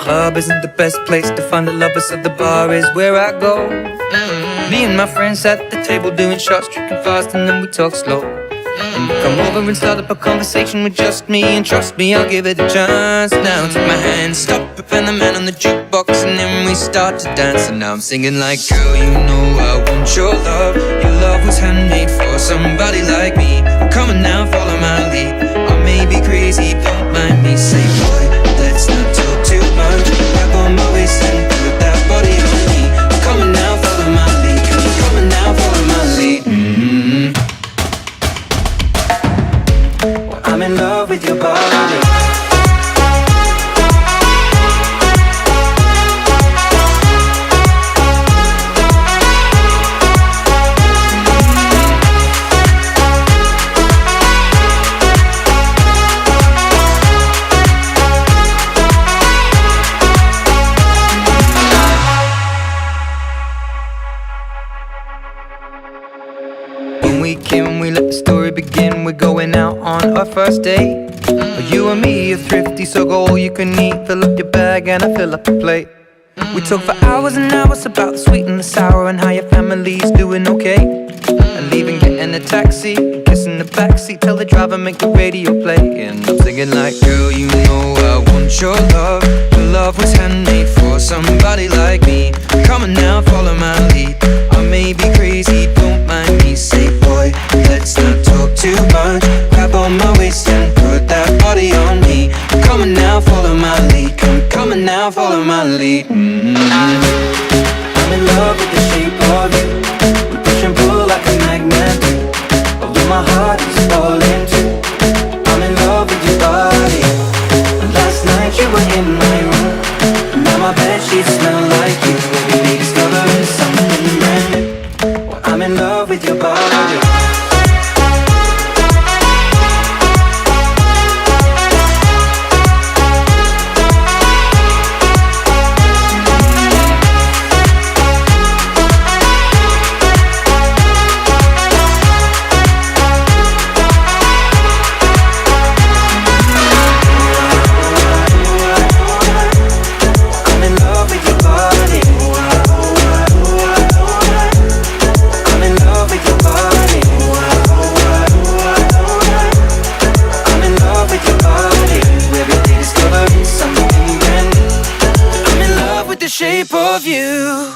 club isn't the best place to find the lovers, so the bar is where I go. Me and my friends at the table doing shots, drinking fast, and then we talk slow. And you come over and start up a conversation with just me, and trust me, I'll give it a chance. Now take my hand, stop it, and the man on the jukebox, and then we start to dance. And now I'm singing like, girl, you know I want your love. Your love was handmade for somebody like me. Come on now, follow my lead. I may be crazy, don't mind me. Say, boy, let's not talk too much. Grab on my waist and put that body on me. Come on now, follow my lead. Come on now, follow my lead. I'm in love with your body. When we let the story begin, we're going out on our first date. You and me are thrifty, so go all you can eat. Fill up your bag and I fill up the plate. We talk for hours and hours about the sweet and the sour, and how your family's doing okay. And leaving, getting a taxi, kissing the backseat, tell the driver make the radio play. And I'm singing like, girl, you know I want your love. Your love was handmade for somebody like me. Come on now, follow my lead. I may be crazy, don't mind me. Say, boy, let's not talk too much. Grab on my waist and put that body on me. Come on now, follow my lead. Come on now, follow my lead. I'm in love with the shape of you. We push and pull like a magnet do. Although my heart is falling too. I'm in love with your body. And last night you were in my room. And now my bedsheets smell like you. Every day discovering something brand new. Well, I'm in love with your body. Shape of you.